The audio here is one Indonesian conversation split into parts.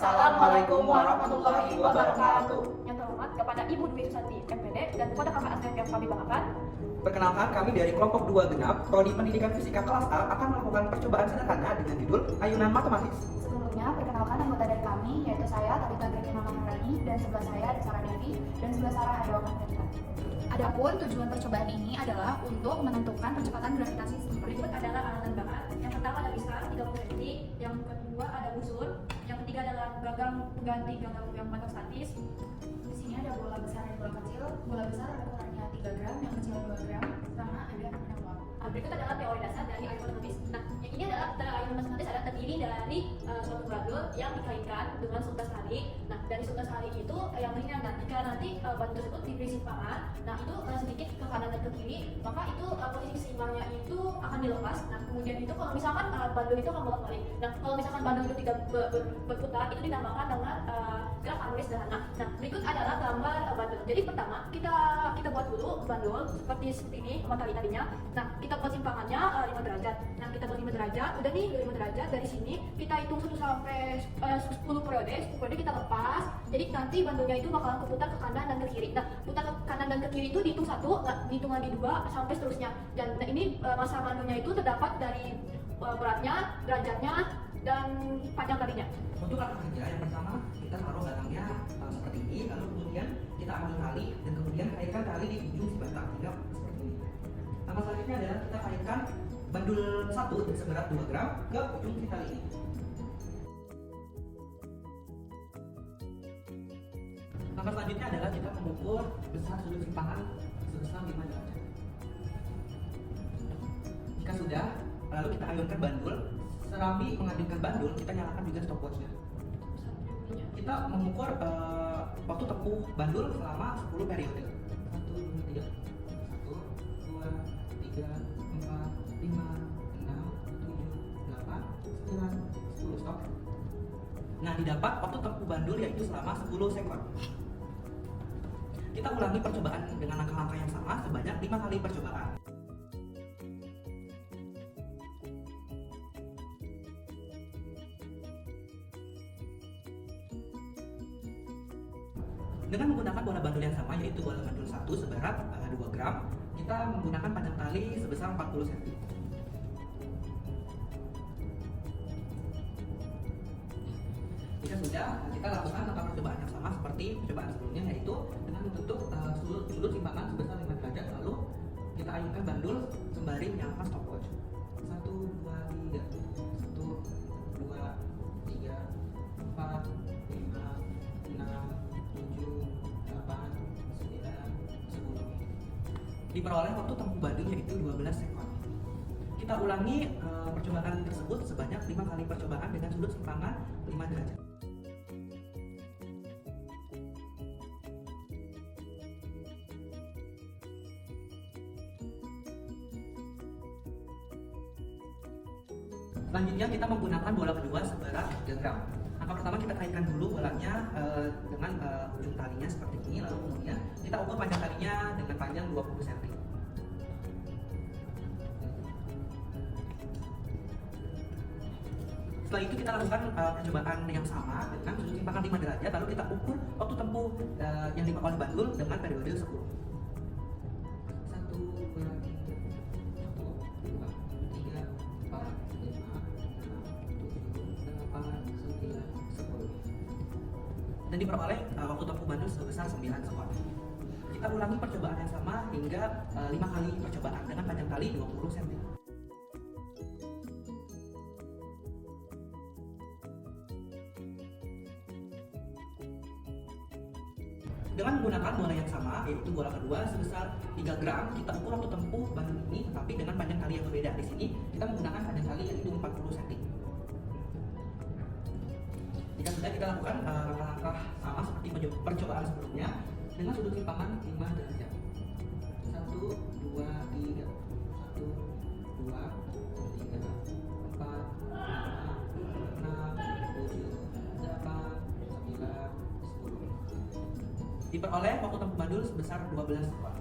Assalamualaikum warahmatullahi wabarakatuh. Yang terhormat kepada Ibu Dwi Susanti, MPD, dan kepada kakak Asep yang kami banggakan. Perkenalkan, kami dari kelompok 2 genap, Prodi Pendidikan Fisika kelas A akan melakukan percobaan sederhana dengan judul Ayunan Matematis. Sebelumnya, perkenalkan anggota dari kami, yaitu saya, Talita Greni Maharani, dan sebelah saya ada Sarah Devi, dan sebelah Sarah ada Wawan Fadila. Adapun tujuan percobaan ini adalah untuk menentukan percepatan gravitasi. Berikut adalah alat bakat. Yang pertama ada pisau 30 cm, yang kedua ada busur, yang ketiga adalah gagang pengganti gagang yang patok statis. Di sini ada bola besar dan bola kecil. Bola besar ada ukurannya 3 gram, yang kecil 2 gram, sama ada benang uap. Berikut adalah teori dasar dari ayunan matematis. Nah, yang ini adalah ayunan matematis adalah terdiri dari suatu bandul yang dikaitkan dengan 11 tali. Nah, dari 11 tali itu yang meringankan. Jika nanti bandul tersebut diberi simpangan, nah itu sedikit ke kanan dan ke kiri, maka itu posisi keimbangnya itu akan dilepas. Nah, kemudian itu kalau misalkan bandul itu akan bolak-balik. Nah, kalau misalkan bandul itu tidak berputar, itu dinamakan dengan gerak harmonis sederhana. Nah, berikut adalah gambar bandul. Jadi pertama kita buat dulu bandul seperti ini matahari tadinya. Nah, kita buat simpangannya 5 derajat. Nah, kita buat 5 derajat. Udah nih 5 derajat, dari sini kita hitung 1 sampai 10 periode. 10 periode kita lepas. Jadi nanti bandulnya itu bakalan keputar ke kanan dan ke kiri. Nah, putar ke kanan dan ke kiri itu dihitung 1, dihitung lagi 2 sampai seterusnya. Dan ini masa bandulnya itu terdapat dari beratnya, derajatnya, dan panjang talinya. Untuk alat kerja, yang pertama kita taruh batangnya seperti ini, lalu kemudian kita ambil tali dan kemudian kaitkan tali di ujung si batang hingga seperti ini. Langkah selanjutnya adalah kita kaitkan bandul 1 seberat 2 gram ke ujung si tali ini. Langkah selanjutnya adalah kita mengukur besar sudut simpangan sebesar 5 derajat. Jika sudah, lalu kita ayunkan bandul. Serambi mengadukkan bandul, kita nyalakan juga stopwatchnya. Kita mengukur waktu tempuh bandul selama 10 periode. 1, 2, 3, 1, 2, 3, 4, 5, 6, 7, 8, 9, 10, stop. Nah, didapat waktu tempuh bandul yaitu selama 10 sekon. Kita ulangi percobaan dengan langkah-langkah yang sama sebanyak 5 kali percobaan. Dengan menggunakan bola bandul yang sama, yaitu bola bandul 1 seberat 2 gram, kita menggunakan panjang tali sebesar 40 cm. Jika sudah, kita lakukan langkah percobaan yang sama seperti percobaan sebelumnya, yaitu dengan membentuk sudut simpangan sebesar 5 derajat, lalu kita ayunkan bandul sembari menyalakan stopwatch. 1, 2, 3, 1, 2, 3, 4, 5, 6, 7, 8, 9, 10. Diperoleh waktu tempuh bandul yaitu 12 sekon. Kita ulangi percobaan tersebut sebanyak 5 kali percobaan dengan sudut simpangan 5 derajat. Selanjutnya kita menggunakan bola kedua seberat 3 gram. Langkah pertama kita kaitkan dulu bolanya dengan ujung talinya seperti ini, lalu kemudian kita ukur panjang talinya dengan panjang 20 cm. Setelah itu kita lakukan percobaan yang sama dengan sudut simpangan 5 derajat, lalu kita ukur waktu tempuh yang dipakai oleh bandul dengan periode 10. 1, 2, 3, 4, 5, 6, 7, 8, 9, 10. Dan diperoleh waktu tempuh bandul sebesar 9 sekon. Kita ulangi percobaan yang sama hingga 5 kali percobaan dengan panjang tali 20 cm. Dengan menggunakan bola yang sama, yaitu bola kedua sebesar 3 gram, kita ukur waktu tempuh bandul ini, tetapi dengan panjang tali yang berbeda. Di sini kita menggunakan panjang tali yaitu 40 cm. Jika sudah, kita lakukan langkah-langkah sama seperti percobaan sebelumnya dengan sudut simpangan 5 derajat. 1, 2, 3, 1, 2, 3, 4, 5, 6, 7, 8, 9, 10. Diperoleh waktu tempuh bandul sebesar 12 sekon.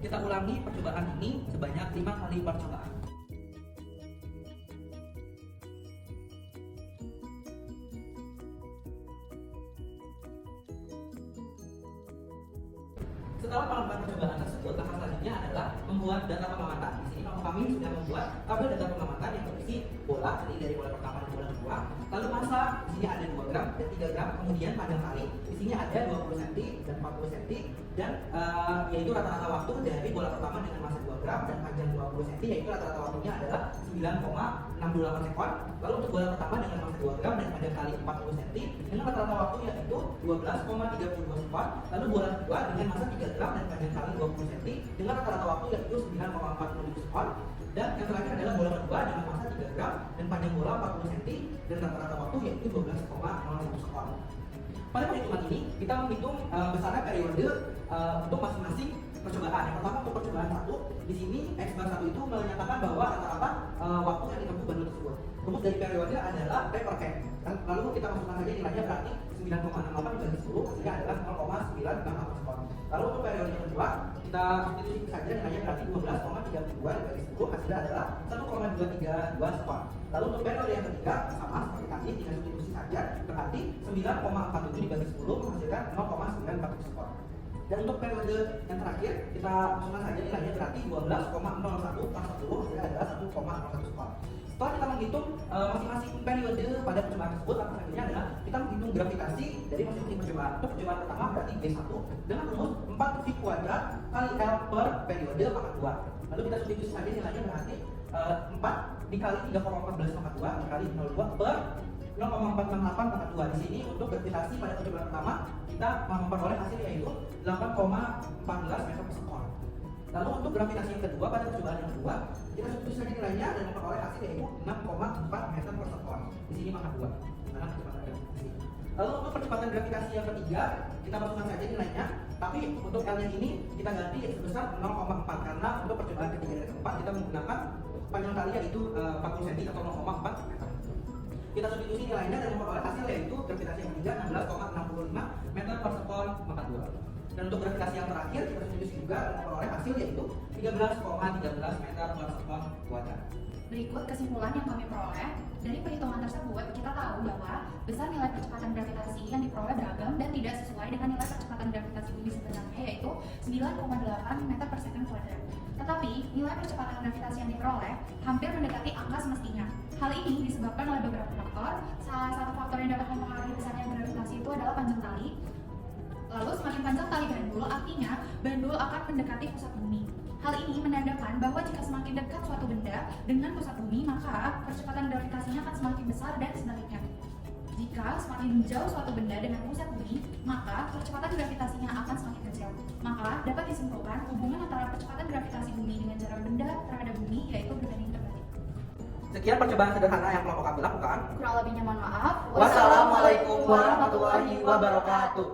Kita ulangi percobaan ini sebanyak 5 kali percobaan. Setelah melakukan percobaan tersebut, langkah selanjutnya adalah membuat data pengamatan. Di sini kami sudah membuat tabel data pengamatan yang berisi bola, terdiri dari bola pertama dan bola kedua. Lalu massa di sini ada 2 gram dan 3 gram. Kemudian panjang tali di sini ada 20 cm dan 40 cm, dan yaitu rata-rata waktu dari bola pertama dengan massa 2 gram dan panjang 20 cm, yaitu rata-rata waktunya adalah 9,68 sekon. Lalu untuk bola pertama dengan massa 2 gram dan panjang tali 40 cm dengan rata-rata waktu yaitu 12,32 sekon. Lalu bola kedua dengan massa 3 gram dan panjang tali 20 cm dengan rata-rata waktu yaitu 9,47 sekon. Dan yang terakhir adalah bola kedua dengan massa 3 gram dan panjang bola 40 cm dan rata-rata waktu yaitu 12,01 sekon. Pada perhitungan ini kita menghitung besarnya periode untuk masing-masing percobaan. Yang pertama untuk percobaan 1, di sini X bar 1 itu menyatakan bahwa rata-rata waktu yang ditempuh bandul tersebut. Rumus dari periode adalah P per K. Lalu kita masukkan saja nilainya, berarti 9,68 dibagi 10 hasilnya adalah 0,968 sekon. Lalu untuk periode yang kedua kita substitusi saja nilainya, berarti 12,32 dibagi 10 hasilnya adalah 1,232 sekon. Lalu untuk periode yang ketiga sama seperti tadi, tinggal substitusi saja, berarti 9,47 dibagi 10 menghasilkan 0,947 sekon. Dan untuk periode yang terakhir kita masukkan saja nilainya, berarti 12,01 per 10 hasilnya adalah 1,01 sekon. Setelah kita menghitung masing-masing periode pada percobaan tersebut, langkah selanjutnya adalah kita menghitung gravitasi dari masing-masing percobaan. Untuk percobaan pertama berarti B1 dengan rumus 4V kuadrat kali L per periode pangkat 2. Lalu kita substitusi saja nilainya, berarti 4 dikali 3,14 pangkat 2 dikali 0,2 per 0,468 pangkat 2. Di sini untuk gravitasi pada percobaan pertama kita memperoleh hasil yaitu 8,14 meter per sekon. Lalu untuk gravitasi yang kedua pada percobaan yang kedua kita substitusi saja nilainya dan memperoleh hasil yaitu 6,4 meter per sekon. Di sini pangkat 2 karena kecepatan gravitasi. Lalu untuk percepatan gravitasi yang ketiga kita masukkan saja nilainya, tapi untuk L nya ini kita ganti sebesar 0,4 karena untuk percobaan ketiga dan keempat kita menggunakan panjang tali yaitu 40 cm atau 0,4 meter. Kita substitusi nilainya dan memperoleh hasil yaitu gravitasi yang ketiga 16,65 meter per sekon pangkat 2. Dan untuk gravitasi yang terakhir kita substitusi juga dan memperoleh hasil yaitu 13,13 meter per sekon kuadrat. Berikut kesimpulan yang kami peroleh. Dari perhitungan tersebut, kita tahu bahwa besar nilai percepatan gravitasi yang diperoleh beragam dan tidak sesuai dengan nilai percepatan gravitasi bumi sebenarnya, yaitu 9,8 meter per second kuadrat. Tetapi, nilai percepatan gravitasi yang diperoleh hampir mendekati angka semestinya. Hal ini disebabkan oleh beberapa faktor. Salah satu faktor yang dapat mempengaruhi besarnya gravitasi itu adalah panjang tali. Lalu semakin panjang tali bandul, artinya bandul akan mendekati pusat bumi. Hal ini menandakan bahwa jika semakin dekat suatu benda dengan pusat bumi, maka percepatan gravitasinya akan semakin besar dan sebaliknya. Jika semakin jauh suatu benda dengan pusat bumi, maka percepatan gravitasinya akan semakin kecil. Maka dapat disimpulkan hubungan antara percepatan gravitasi bumi dengan jarak benda terhadap bumi yaitu berbanding terbalik. Sekian percobaan sederhana yang kelompok kami lakukan. Kurang lebihnya mohon maaf. Wassalamualaikum warahmatullahi wabarakatuh.